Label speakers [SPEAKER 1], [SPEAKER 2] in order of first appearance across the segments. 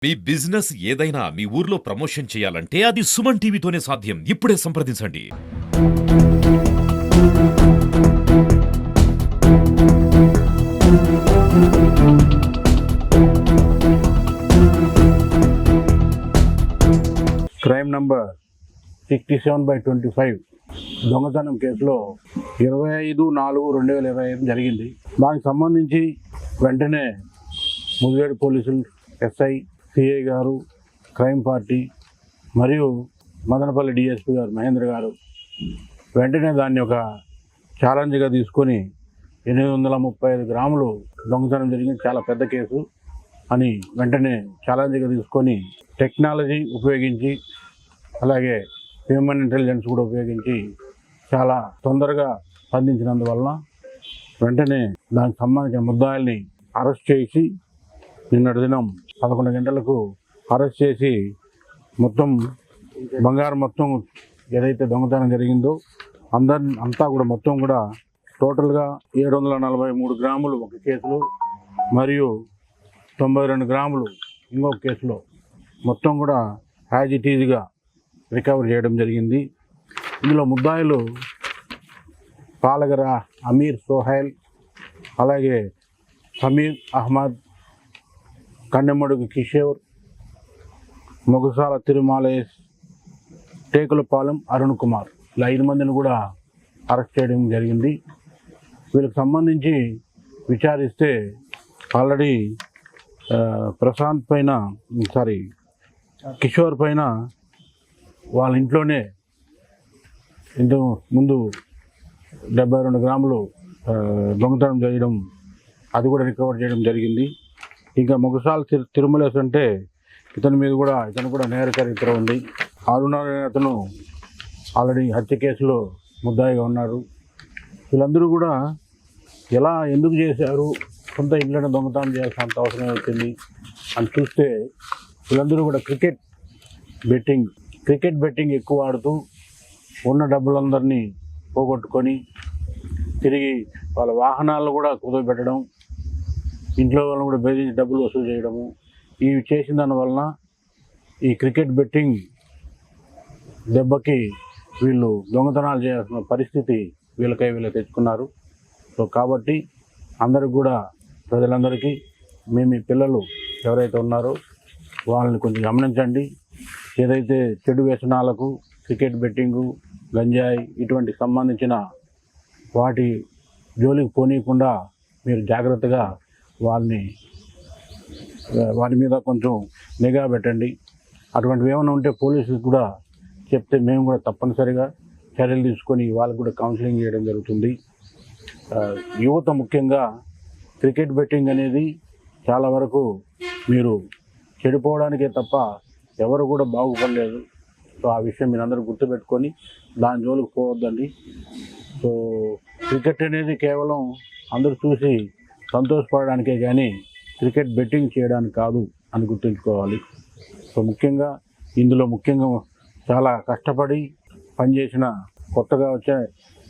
[SPEAKER 1] మీ business ఏదైనా మీ ఊర్లో promotion చేయాలంటే అది సుమన్ టీవీతోనే సాధ్యం. ఇప్పుడే సంప్రదించండి.
[SPEAKER 2] క్రైమ్ నంబర్ 67/25 దొంగతనం కేసులో 25/4/2025 జరిగింది. దానికి సంబంధించి వెంటనే ముదివేడు పోలీసులు ఎస్ఐ, సిఐ గారు, క్రైమ్ పార్టీ మరియు మదనపల్లి డిఎస్పీ గారు మహేంద్ర గారు వెంటనే దాన్ని ఒక ఛాలెంజ్గా తీసుకొని 835 గ్రాములు దొంగతనం జరిగింది, చాలా పెద్ద కేసు అని వెంటనే ఛాలెంజ్గా తీసుకొని టెక్నాలజీ ఉపయోగించి అలాగే హ్యూమన్ ఇంటెలిజెన్స్ కూడా ఉపయోగించి చాలా తొందరగా స్పందించినందువలన వెంటనే దానికి సంబంధించిన ముద్దాయిల్ని అరెస్ట్ చేసి నిన్నటి దినం 11 గంటలకు అరెస్ట్ చేసి మొత్తం బంగారం మొత్తం ఏదైతే దొంగతనం జరిగిందో అంతా కూడా మొత్తం కూడా టోటల్గా 743 గ్రాములు ఒక కేసులో మరియు 92 గ్రాములు ఇంకొక కేసులో మొత్తం కూడా యాజ్ ఇట్ ఈజ్గా రికవర్ చేయడం జరిగింది. ఇందులో ముద్దాయిలు పాలగర అమీర్ సోహైల్, అలాగే సమీర్ అహ్మద్, కన్నెమడుగు కిషోర్, మొగసాల తిరుమలేష్, టేకులపాలెం అరుణ్ కుమార్, ఇలా 5 మందిని కూడా అరెస్ట్ చేయడం జరిగింది. వీళ్ళకి సంబంధించి విచారిస్తే ఆల్రెడీ కిషోర్ పైన వాళ్ళ ఇంట్లోనే ఇంతకు ముందు 72 గ్రాములు దొంగతనం చేయడం, అది కూడా రికవర్ చేయడం జరిగింది. ఇంకా మొగసాల తిరుమలేష్ అంటే ఇతను కూడా నేర చరిత్ర ఉంది. 6 అతను ఆల్రెడీ హత్య కేసులో ముద్దాయిగా ఉన్నారు. వీళ్ళందరూ కూడా ఎందుకు చేశారు, సొంత ఇంట్లోనే దొంగతనం చేయాల్సినంత అవసరం వచ్చింది అని చూస్తే వీళ్ళందరూ కూడా క్రికెట్ బెట్టింగ్ ఎక్కువ ఆడుతూ ఉన్న డబ్బులందరినీ పోగొట్టుకొని తిరిగి వాళ్ళ వాహనాలను కూడా కుదవబెట్టడం, ఇంట్లో వాళ్ళని కూడా బెదిరించి డబ్బులు వసూలు చేయడము, ఇవి చేసిన దానివలన ఈ క్రికెట్ బెట్టింగ్ దెబ్బకి వీళ్ళు దొంగతనాలు చేయాల్సిన పరిస్థితి వీళ్ళే తెచ్చుకున్నారు. సో కాబట్టి అందరికి కూడా ప్రజలందరికీ మీ పిల్లలు ఎవరైతే ఉన్నారో వాళ్ళని కొంచెం గమనించండి. ఏదైతే చెడు వ్యసనాలకు, క్రికెట్ బెట్టింగు, గంజాయి ఇటువంటి సంబంధించిన వాటి జోలికి పోనీయకుండా మీరు జాగ్రత్తగా వారి మీద కొంచెం నిఘా పెట్టండి. అటువంటివి ఏమైనా ఉంటే పోలీసులకు కూడా చెప్తే మేము కూడా తప్పనిసరిగా చర్యలు తీసుకొని వాళ్ళకు కూడా కౌన్సిలింగ్ చేయడం జరుగుతుంది. యువత ముఖ్యంగా క్రికెట్ బెట్టింగ్ అనేది చాలా వరకు మీరు చెడిపోవడానికే తప్ప ఎవరు కూడా బాగుపడలేదు. సో ఆ విషయం మీరు అందరూ గుర్తుపెట్టుకొని దాని జోలికి పోవద్దండి. సో క్రికెట్ అనేది కేవలం అందరూ చూసి సంతోషపడడానికే కానీ క్రికెట్ బెట్టింగ్ చేయడానికి కాదు అని గుర్తుంచుకోవాలి. సో ఇందులో ముఖ్యంగా చాలా కష్టపడి పనిచేసిన, కొత్తగా వచ్చే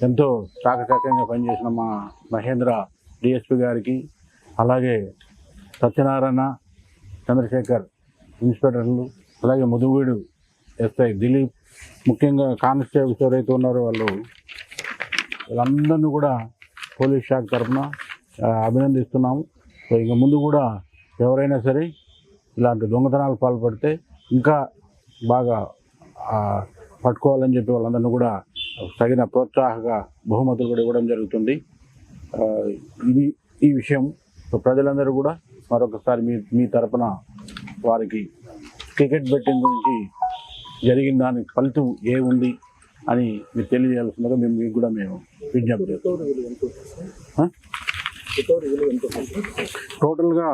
[SPEAKER 2] ఎంతో చాకచక్యంగా పనిచేసిన మా మహేంద్ర డిఎస్పీ గారికి, అలాగే సత్యనారాయణ, చంద్రశేఖర్ ఇన్స్పెక్టర్లు, అలాగే ముదువీడు ఎస్ఐ దిలీప్, ముఖ్యంగా కానిస్టేబుల్స్ ఎవరైతే ఉన్నారో వాళ్ళందరినీ కూడా పోలీస్ శాఖ తరఫున అభినందిస్తున్నాము. సో ఇక ముందు కూడా ఎవరైనా సరే ఇలాంటి దొంగతనాలు పాల్పడితే ఇంకా బాగా పట్టుకోవాలని చెప్పి వాళ్ళందరినీ కూడా తగిన ప్రోత్సాహక బహుమతులు కూడా ఇవ్వడం జరుగుతుంది. ఈ విషయం ప్రజలందరూ కూడా మరొకసారి మీ తరపున వారికి క్రికెట్ బెట్టింగ్ గురించి జరిగిన దానికి ఫలితం ఏముంది అని మీరు తెలియజేయాల్సిందిగా మీకు కూడా మేము విజ్ఞప్తి చేస్తాం. టోటల్గా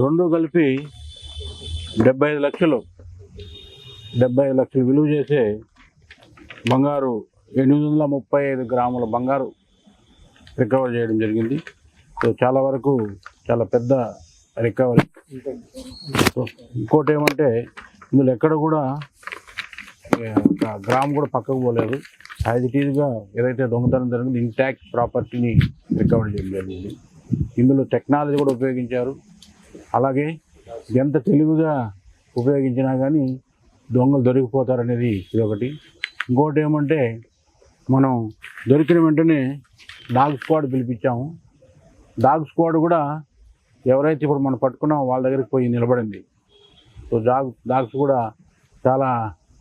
[SPEAKER 2] 2 కలిపి 75 లక్షలు విలువ చేసే బంగారు 835 గ్రాముల బంగారు రికవర్ చేయడం జరిగింది. సో చాలా వరకు చాలా పెద్ద రికవరీ. ఇంకోటి ఏమంటే ఇందులో ఎక్కడ కూడా ఒక గ్రామ్ కూడా పక్కకు పోలేదు. యాజ్ ఇట్ ఈజ్గా ఏదైతే దొంగతనం జరిగింది ఇంటాక్ట్ ప్రాపర్టీని రికవర్ చేయడం జరిగింది. ఇందులో టెక్నాలజీ కూడా ఉపయోగించారు. అలాగే ఎంత తెలివిగా ఉపయోగించినా కానీ దొంగలు దొరికిపోతారనేది ఇదొకటి. ఇంకోటి ఏమంటే మనం దొరికిన వెంటనే డాగ్ స్క్వాడ్ పిలిపించాము. డాగ్ స్క్వాడ్ కూడా ఎవరైతే ఇప్పుడు మనం పట్టుకున్నామో వాళ్ళ దగ్గరికి పోయి నిలబడింది. సో డాగ్స్ కూడా చాలా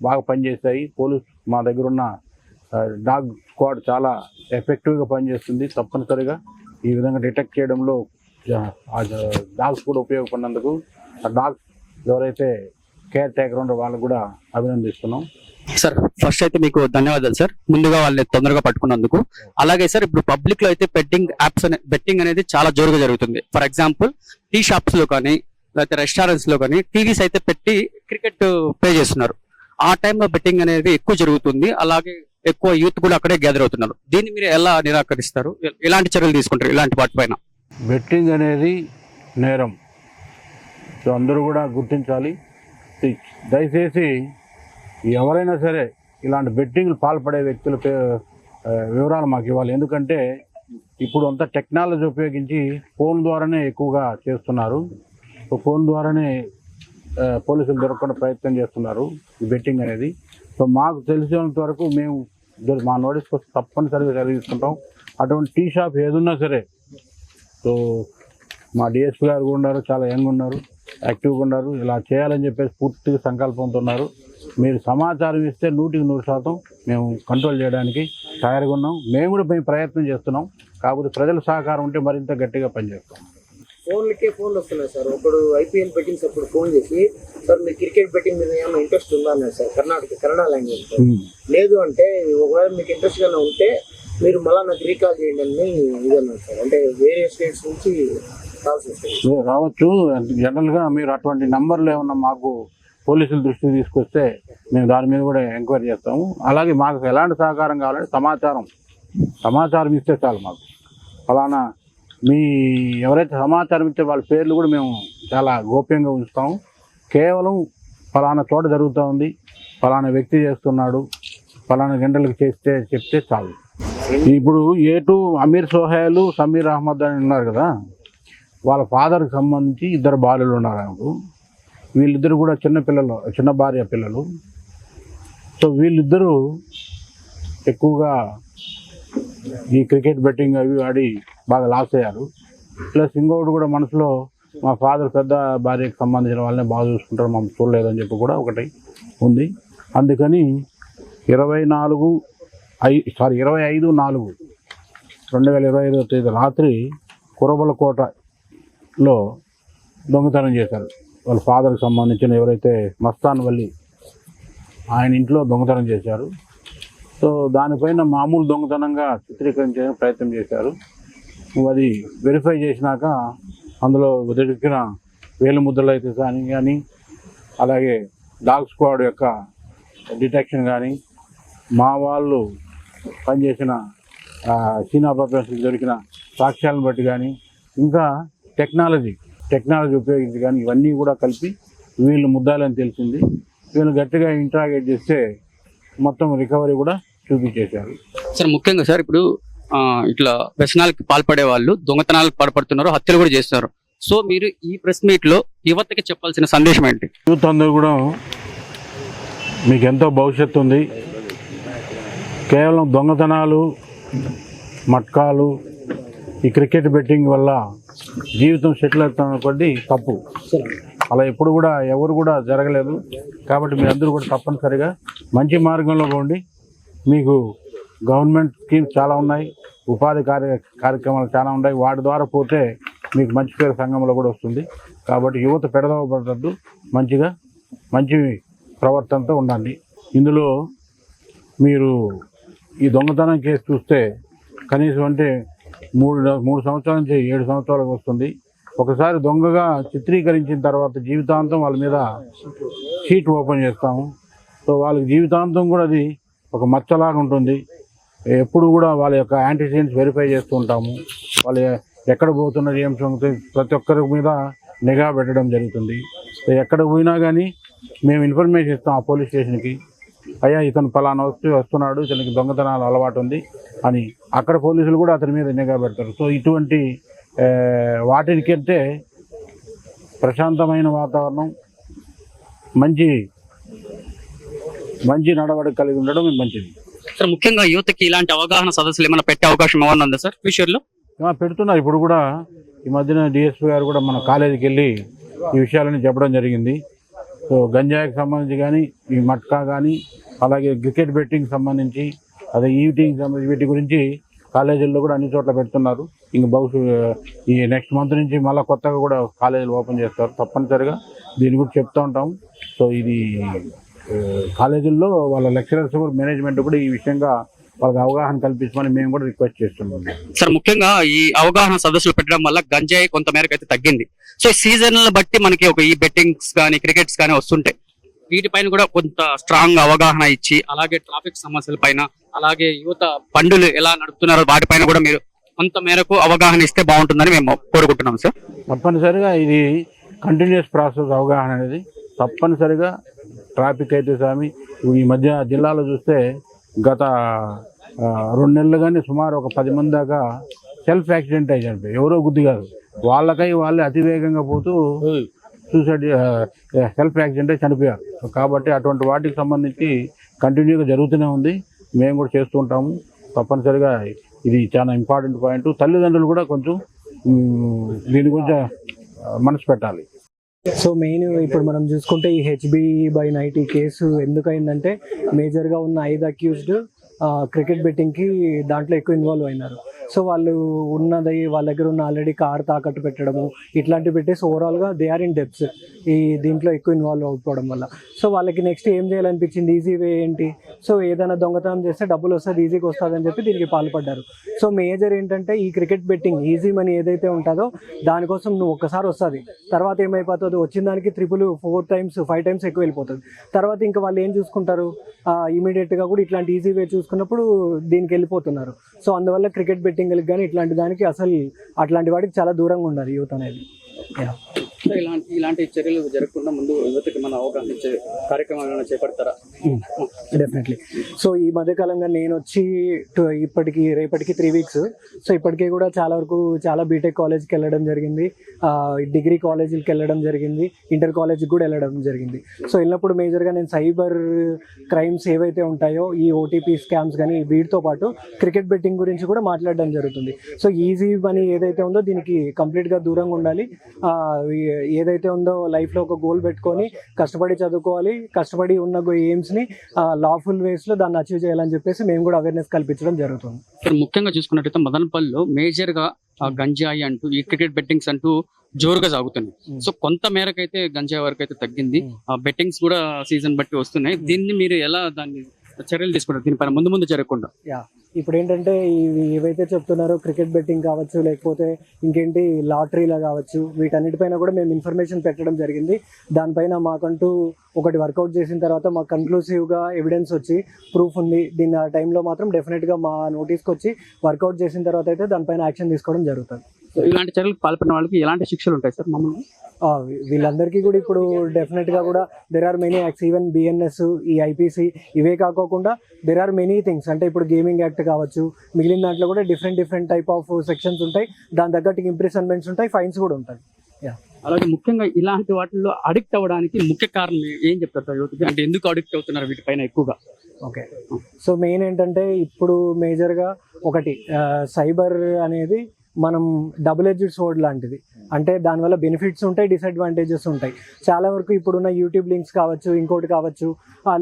[SPEAKER 2] బాగా పనిచేస్తాయి. పోలీస్ మా దగ్గర ఉన్న డాగ్ స్క్వాడ్ చాలా ఎఫెక్టివ్గా పనిచేస్తుంది. తప్పనిసరిగా ఈ విధంగా డిటెక్ట్ చేయడంలో డాగ్స్ కూడా ఉపయోగపడినందుకు ఆ డాగ్స్ ఎవరైతే కేర్ టేకర్ ఉన్నారో వాళ్ళకు కూడా అభినందిస్తున్నాం.
[SPEAKER 3] సార్ ఫస్ట్ అయితే మీకు ధన్యవాదాలు సార్, ముందుగా వాళ్ళని తొందరగా పట్టుకున్నందుకు. అలాగే సార్ ఇప్పుడు పబ్లిక్ లో అయితే బెట్టింగ్ అనేది చాలా జోరుగా జరుగుతుంది. ఫర్ ఎగ్జాంపుల్ టీ షాప్స్ లో కానీ లేకపోతే రెస్టారెంట్స్ లో కానీ టీవీస్ అయితే పెట్టి క్రికెట్ ప్లే చేస్తున్నారు. ఆ టైంలో బెట్టింగ్ అనేది ఎక్కువ జరుగుతుంది. అలాగే ఎక్కువ యూత్ కూడా అక్కడే గ్యాదర్ అవుతున్నారు. దీన్ని మీరు ఎలా నిరాకరిస్తారు? ఎలాంటి చర్యలు తీసుకుంటారు ఇలాంటి వాటిపైన?
[SPEAKER 2] బెట్టింగ్ అనేది నేరం. సో అందరూ కూడా గుర్తించాలి. దయచేసి ఎవరైనా సరే ఇలాంటి బెట్టింగ్లు పాల్పడే వ్యక్తుల వివరాలు మాకు ఇవ్వాలి. ఎందుకంటే ఇప్పుడు అంతా టెక్నాలజీ ఉపయోగించి ఫోన్ ద్వారానే ఎక్కువగా చేస్తున్నారు. సో ఫోన్ ద్వారానే పోలీసులు దొరకకుండా ప్రయత్నం చేస్తున్నారు ఈ బెట్టింగ్ అనేది. సో మాకు తెలిసినంత వరకు మేము మా నోటీస్ కోసం తప్పనిసరిగా చర్య తీసుకుంటాం. అటువంటి టీ షాప్ ఏదున్నా సరే. సో మా డిఎస్పీ గారు కూడా ఉన్నారు, చాలా యంగ్ ఉన్నారు, యాక్టివ్గా ఉన్నారు. ఇలా చేయాలని చెప్పేసి పూర్తిగా సంకల్పంతో ఉన్నారు. మీరు సమాచారం ఇస్తే 100% మేము కంట్రోల్ చేయడానికి తయారుగా ఉన్నాం. మేము కూడా ప్రయత్నం చేస్తున్నాం. కాకపోతే ప్రజల సహకారం ఉంటే మరింత గట్టిగా పనిచేస్తాం.
[SPEAKER 4] ఫోన్లు వస్తున్నాయి సార్. ఒకడు ఐపీఎల్ బెట్టింగ్స్ అప్పుడు ఫోన్ చేసి, సార్ మీరు క్రికెట్ బెట్టింగ్ మీద ఏమైనా ఇంట్రెస్ట్ ఉందా అన్నారు సార్. కన్నడ లాంగ్వేజ్. లేదు అంటే ఒకవేళ మీకు ఇంట్రెస్ట్ గానే ఉంటే మీరు మళ్ళీ నాకు రీకాల్ చేయండి అని ఇది అన్నారు సార్. అంటే వేరే స్టేట్స్ నుంచి కాల్స్ వస్తాయి
[SPEAKER 2] రావచ్చు. జనరల్గా మీరు అటువంటి నంబర్లు ఏమన్నా మాకు పోలీసుల దృష్టికి తీసుకొస్తే మేము దాని మీద కూడా ఎంక్వైరీ చేస్తాము. అలాగే మాకు ఎలాంటి సహకారం కావాలంటే సమాచారం ఇస్తే చాలు. మాకు ఫలానా మీ ఎవరైతే సమాచారం ఇస్తే వాళ్ళ పేర్లు కూడా మేము చాలా గోప్యంగా ఉంచుతాము. కేవలం ఫలానా చోట జరుగుతూ ఉంది, ఫలానా వ్యక్తి చేస్తున్నాడు, ఫలానా గంటలకు చెప్తే చాలు. ఇప్పుడు A2 అమీర్ సోహైల్, సమీర్ అహ్మద్ అని ఉన్నారు కదా, వాళ్ళ ఫాదర్కి సంబంధించి 2 బాలులు ఉన్నారు ఆయనకు. వీళ్ళిద్దరు కూడా చిన్న భార్య పిల్లలు. సో వీళ్ళిద్దరూ ఎక్కువగా ఈ క్రికెట్ బెట్టింగ్ అవి ఆడి బాగా లాస్ అయ్యారు. ప్లస్ ఇంకొకటి కూడా మనసులో మా ఫాదర్ పెద్ద భార్యకు సంబంధించిన వాళ్ళని బాగా చూసుకుంటారు, మనం చూడలేదని చెప్పి కూడా ఒకటి ఉంది. అందుకని 25/4/2025 రాత్రి కురబలకోటలో దొంగతనం చేశారు. వాళ్ళ ఫాదర్కి సంబంధించిన ఎవరైతే మస్తాన్ వల్లి ఆయన ఇంట్లో దొంగతనం చేశారు. సో దానిపైన మామూలు దొంగతనంగా చిత్రీకరించడానికి ప్రయత్నం చేశారు. అది వెరిఫై చేసినాక అందులో దొరికిన వేలు ముద్రలు అయితే కానీ అలాగే డాగ్ స్క్వాడ్ యొక్క డిటెక్షన్ కానీ మా వాళ్ళు పనిచేసిన చీనా పర్పస్కి దొరికిన సాక్ష్యాలను బట్టి కానీ ఇంకా టెక్నాలజీ ఉపయోగించి కానీ ఇవన్నీ కూడా కలిపి వీళ్ళు ముద్దాలని తెలిసింది. వీళ్ళు గట్టిగా ఇంట్రాగేట్ చేస్తే మొత్తం రికవరీ కూడా చూపించేశారు.
[SPEAKER 3] సార్ ముఖ్యంగా సార్ ఇప్పుడు ఇట్లా వ్యసనాలకు పాల్పడే వాళ్ళు దొంగతనాలకు పాల్పడుతున్నారు, హత్యలు కూడా చేస్తున్నారు. సో మీరు ఈ ప్రెస్ మీట్ లో యువతకి చెప్పాల్సిన సందేశం ఏంటి?
[SPEAKER 2] యూత్ అందరూ కూడా మీకు ఎంతో భవిష్యత్తు ఉంది. కేవలం దొంగతనాలు, మట్కాలు, ఈ క్రికెట్ బెట్టింగ్ వల్ల జీవితం సెటిల్ అవుతున్న కొద్దీ తప్పు. అలా ఎప్పుడు కూడా ఎవరు కూడా జరగలేదు. కాబట్టి మీరందరూ కూడా తప్పనిసరిగా మంచి మార్గంలో పోండి. మీకు గవర్నమెంట్ స్కీమ్స్ చాలా ఉన్నాయి, ఉపాధి కార్యక్రమాలు చాలా ఉన్నాయి. వాటి ద్వారా పోతే మీకు మంచి పేరు సంఘంలో కూడా వస్తుంది. కాబట్టి యువత పెడదవబడద్దు, మంచి ప్రవర్తనతో ఉండండి. ఇందులో మీరు ఈ దొంగతనం కేసు చూస్తే కనీసం అంటే 3 సంవత్సరాల నుంచి 7 సంవత్సరాలకు వస్తుంది. ఒకసారి దొంగగా చిత్రీకరించిన తర్వాత జీవితాంతం వాళ్ళ మీద షీట్ ఓపెన్ చేస్తాము. సో వాళ్ళకి జీవితాంతం కూడా అది ఒక మచ్చలాగా ఉంటుంది. ఎప్పుడు కూడా వాళ్ళ యొక్క యాంటీసెంట్స్ వెరిఫై చేస్తూ ఉంటాము. వాళ్ళు ఎక్కడ పోతున్నది ఏం సంగతి ప్రతి ఒక్కరి మీద నిఘా పెట్టడం జరుగుతుంది. ఎక్కడ పోయినా కానీ మేము ఇన్ఫర్మేషన్ ఇస్తాం ఆ పోలీస్ స్టేషన్కి, అయ్యా ఇతను ఫలానా వస్తున్నాడు, ఇతనికి దొంగతనాలు అలవాటు ఉంది అని. అక్కడ పోలీసులు కూడా అతని మీద నిఘా పెడతారు. సో ఇటువంటి వాటికంటే ప్రశాంతమైన వాతావరణం, మంచి మంచి నడవడిక కలిగి ఉండడం మంచిది.
[SPEAKER 3] సార్ ముఖ్యంగా యువతకి ఇలాంటి అవగాహన సదస్సులు ఏమైనా పెట్టే అవకాశం ఏమైనా ఉందా సార్ ఫ్యూచర్లో?
[SPEAKER 2] పెడుతున్నారు. ఇప్పుడు కూడా ఈ మధ్యన డిఎస్పీ గారు కూడా మన కాలేజీకి వెళ్ళి ఈ విషయాలని చెప్పడం జరిగింది. సో గంజాయికి సంబంధించి కానీ, ఈ మట్కా కానీ, అలాగే క్రికెట్ బెట్టింగ్ సంబంధించి, అదే ఈవిటింగ్ సంబంధించి వీటి గురించి కాలేజీల్లో కూడా అన్ని చోట్ల పెడుతున్నారు. ఇంక ఈ నెక్స్ట్ మంత్ నుంచి మళ్ళీ కొత్తగా కూడా కాలేజీలు ఓపెన్ చేస్తారు. తప్పనిసరిగా దీని గురించి చెప్తూ ఉంటాం. సో ఇది కాలేజీల్లో వాళ్ళ లెక్చరర్స్ కూడా, మేనేజ్మెంట్ కూడా ఈ విషయంగా వాళ్ళకి అవగాహన కల్పించమని మేము కూడా రిక్వెస్ట్ చేస్తున్నాం.
[SPEAKER 3] సార్ ముఖ్యంగా ఈ అవగాహన సదస్సులు పెట్టడం వల్ల గంజాయి కొంత మేరకు అయితే తగ్గింది. సో సీజన్ల బట్టి మనకి ఈ బెట్టింగ్స్ కానీ క్రికెట్స్ కానీ వస్తుంటాయి. వీటిపైన కూడా కొంత స్ట్రాంగ్ అవగాహన ఇచ్చి, అలాగే ట్రాఫిక్ సమస్యల పైన, అలాగే యువత బండులు ఎలా నడుపుతున్నారో వాటిపైన కూడా మీరు కొంత మేరకు అవగాహన ఇస్తే బాగుంటుందని మేము కోరుకుంటున్నాం సార్.
[SPEAKER 2] తప్పనిసరిగా ఇది కంటిన్యూస్ ప్రాసెస్. అవగాహన అనేది తప్పనిసరిగా ట్రాఫిక్ అయితే స్వామి ఈ మధ్య జిల్లాలో చూస్తే గత 2 నెలలు కానీ సుమారు ఒక 10 మంది దాకా సెల్ఫ్ యాక్సిడెంట్ అయి చనిపోయి, ఎవరో గుద్ది కాదు, వాళ్ళే అతివేగంగా పోతూ సూసైడ్ సెల్ఫ్ యాక్సిడెంట్ అయి చనిపోయారు. కాబట్టి అటువంటి వాటికి సంబంధించి కంటిన్యూగా జరుగుతూనే ఉంది. మేము కూడా చేస్తూ ఉంటాము. తప్పనిసరిగా ఇది చాలా ఇంపార్టెంట్ పాయింట్. తల్లిదండ్రులు కూడా కొంచెం దీని గురించి మనసు పెట్టాలి.
[SPEAKER 5] సో మెయిన్ ఇప్పుడు మనం చూసుకుంటే ఈ HB/90 కేసు ఎందుకైందంటే మేజర్గా ఉన్న 5 అక్యూజ్డ్ క్రికెట్ బెట్టింగ్కి దాంట్లో ఎక్కువ ఇన్వాల్వ్ అయినారు. సో వాళ్ళు ఉన్నది వాళ్ళ దగ్గర ఉన్న ఆల్రెడీ కార్ తాకట్టు పెట్టడము ఇట్లాంటివి పెట్టేసి ఓవరాల్గా దే ఆర్ ఇన్ డెప్స్ ఈ దీంట్లో ఎక్కువ ఇన్వాల్వ్ అయిపోవడం వల్ల. సో వాళ్ళకి నెక్స్ట్ ఏం చేయాలనిపించింది, ఈజీ వే ఏంటి, సో ఏదైనా దొంగతనం చేస్తే డబ్బులు వస్తుంది, ఈజీగా వస్తుంది అని చెప్పి దీనికి పాల్పడ్డారు. సో మేజర్ ఏంటంటే ఈ క్రికెట్ బెట్టింగ్ ఈజీ మనీ ఏదైతే ఉంటుందో దానికోసం నువ్వు ఒక్కసారి వస్తుంది, తర్వాత ఏమైపోతుంది, వచ్చిన దానికి 4 times 5 times ఎక్కువ వెళ్ళిపోతుంది. తర్వాత ఇంకా వాళ్ళు ఏం చూసుకుంటారు, ఇమీడియట్గా కూడా ఇట్లాంటి ఈజీ వే చూసుకున్నప్పుడు దీనికి వెళ్ళిపోతున్నారు. సో అందువల్ల క్రికెట్ బెట్టింగ్కి కానీ ఇట్లాంటి దానికి అసలు అట్లాంటి వాటికి చాలా దూరంగా ఉండాలి యూత్ అనేది.
[SPEAKER 3] ఇలాంటి చర్యలు జరగకుండా ముందు యువతకి మన అవగాహన ఇచ్చే కార్యక్రమాలను చేపడతారా?
[SPEAKER 5] డెఫినెట్లీ. సో ఈ మధ్యకాలంగా నేను వచ్చి రేపటికి 3 weeks. సో ఇప్పటికీ కూడా చాలా బీటెక్ కాలేజ్కి వెళ్ళడం జరిగింది, డిగ్రీ కాలేజీకి వెళ్ళడం జరిగింది, ఇంటర్ కాలేజ్కి కూడా వెళ్ళడం జరిగింది. సో వెళ్ళినప్పుడు మేజర్గా నేను సైబర్ క్రైమ్స్ ఏవైతే ఉంటాయో ఈ OTP స్కామ్స్ కానీ వీటితో పాటు క్రికెట్ బెట్టింగ్ గురించి కూడా మాట్లాడడం జరుగుతుంది. సో ఈజీ మనీ ఏదైతే ఉందో దీనికి కంప్లీట్గా దూరంగా ఉండాలి. ఏదైతే ఉందో లైఫ్లో ఒక గోల్ పెట్టుకొని కష్టపడి చదువుకోవాలి, కష్టపడి ఉన్న ఎయిమ్స్ని లాఫుల్ వేస్లో దాన్ని అచీవ్ చేయాలని చెప్పేసి మేము కూడా అవేర్నెస్ కల్పించడం జరుగుతుంది.
[SPEAKER 3] ముఖ్యంగా చూసుకున్నట్టయితే మదనపల్లిలో మేజర్గా గంజాయి అంటూ ఈ క్రికెట్ బెట్టింగ్స్ అంటూ జోరుగా సాగుతుంది. సో కొంత మేరకు అయితే గంజాయి వరకు అయితే తగ్గింది, బెట్టింగ్స్ కూడా సీజన్ బట్టి వస్తున్నాయి. దీన్ని మీరు ఎలా దాన్ని చర్యలు తీసుకుంటారు దీనిపైన ముందు జరగకుండా?
[SPEAKER 5] ఇప్పుడు ఏంటంటే ఇవి ఏవైతే చెప్తున్నారో క్రికెట్ బెట్టింగ్ కావచ్చు, లేకపోతే ఇంకేంటి లాటరీలా కావచ్చు, వీటన్నిటిపైన కూడా మేము ఇన్ఫర్మేషన్ పెట్టడం జరిగింది. దానిపైన మాకంటూ ఒకటి వర్కౌట్ చేసిన తర్వాత మాకు కన్క్లూసివ్గా ఎవిడెన్స్ వచ్చి ప్రూఫ్ ఉంది, దీని ఆ టైంలో మాత్రం డెఫినెట్గా మా నోటీస్కి వచ్చి వర్కౌట్ చేసిన తర్వాత అయితే దానిపైన యాక్షన్ తీసుకోవడం జరుగుతుంది.
[SPEAKER 3] ఇలాంటి చర్యలకు పాల్పడిన వాళ్ళకి ఎలాంటి శిక్షలు ఉంటాయి సార్ మామూలుగా?
[SPEAKER 5] వీళ్ళందరికీ కూడా ఇప్పుడు డెఫినెట్గా కూడా there are many acts, even BNS, ఈ IPC ఇవే కాకోకుండా దెర్ ఆర్ మెనీ థింగ్స్. అంటే ఇప్పుడు గేమింగ్ యాక్ట్ కావచ్చు, మిగిలిన దాంట్లో కూడా డిఫరెంట్ టైప్ ఆఫ్ సెక్షన్స్ ఉంటాయి, దాని తగ్గట్టు ఇంప్రిసన్మెంట్స్ ఉంటాయి, ఫైన్స్ కూడా ఉంటాయి.
[SPEAKER 3] అలాగే ముఖ్యంగా ఇలాంటి వాటిల్లో అడిక్ట్ అవ్వడానికి ముఖ్య కారణం ఏం చెప్తారు సార్ యువతకి? అంటే ఎందుకు అడిక్ట్ అవుతున్నారు వీటిపైన ఎక్కువగా?
[SPEAKER 5] ఓకే, సో మెయిన్ ఏంటంటే ఇప్పుడు మేజర్గా ఒకటి సైబర్ అనేది మనం డబుల్ ఎడ్జ్డ్ సోర్డ్ లాంటిది. అంటే దానివల్ల బెనిఫిట్స్ ఉంటాయి, డిసడ్వాంటేజెస్ ఉంటాయి. చాలా వరకు ఇప్పుడున్న యూట్యూబ్ లింక్స్ కావచ్చు, ఇంకోటి కావచ్చు,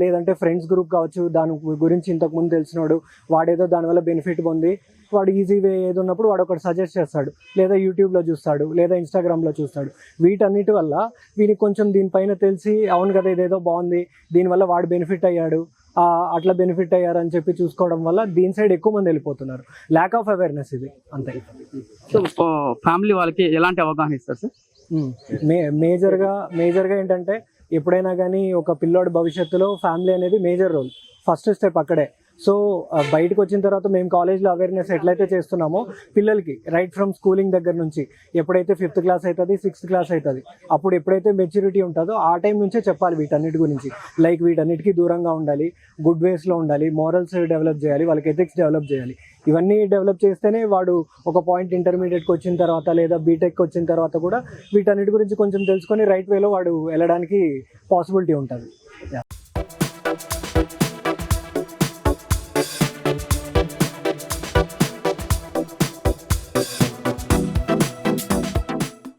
[SPEAKER 5] లేదంటే ఫ్రెండ్స్ గ్రూప్ కావచ్చు, దాని గురించి ఇంతకుముందు తెలిసినోడు వాడేదో దానివల్ల బెనిఫిట్ పొంది వాడు ఈజీ వే ఏది ఉన్నప్పుడు వాడు ఒకటి సజెస్ట్ చేస్తాడు, లేదా యూట్యూబ్లో చూస్తాడు, లేదా ఇన్స్టాగ్రామ్లో చూస్తాడు. వీటన్నిటి వల్ల వీనికి కొంచెం దీనిపైన తెలిసి అవును కదా ఇదేదో బాగుంది, దీనివల్ల వాడు బెనిఫిట్ అయ్యాడు, అట్లా బెనిఫిట్ అయ్యారని చెప్పి చూసుకోవడం వల్ల దీని సైడ్ ఎక్కువ మంది వెళ్ళిపోతున్నారు. ల్యాక్ ఆఫ్ అవేర్నెస్ ఇది అంతే.
[SPEAKER 3] సో ఫ్యామిలీ వాళ్ళకి ఎలాంటి అవగాహన ఇస్తారు సార్?
[SPEAKER 5] మేజర్గా ఏంటంటే ఎప్పుడైనా కానీ ఒక పిల్లోడి భవిష్యత్తులో ఫ్యామిలీ అనేది మేజర్ రోల్, ఫస్ట్ స్టెప్ అక్కడే. సో బయటకు వచ్చిన తర్వాత మేము కాలేజ్లో అవేర్నెస్ ఎట్లయితే చేస్తున్నామో పిల్లలకి రైట్ ఫ్రమ్ స్కూలింగ్ దగ్గర నుంచి ఎప్పుడైతే 5th క్లాస్ అవుతుంది 6th క్లాస్ అవుతుంది అప్పుడు ఎప్పుడైతే మెచ్యూరిటీ ఉంటుందో ఆ టైం నుంచే చెప్పాలి వీటన్నిటి గురించి. లైక్ వీటన్నిటికీ దూరంగా ఉండాలి, గుడ్ వేస్లో ఉండాలి, మోరల్స్ డెవలప్ చేయాలి, వాళ్ళకి ఎథిక్స్ డెవలప్ చేయాలి. ఇవన్నీ డెవలప్ చేస్తేనే వాడు ఒక పాయింట్ ఇంటర్మీడియట్కి వచ్చిన తర్వాత లేదా బీటెక్కి వచ్చిన తర్వాత కూడా వీటన్నిటి గురించి కొంచెం తెలుసుకొని రైట్ వేలో వాడు వెళ్ళడానికి పాసిబిలిటీ ఉంటుంది.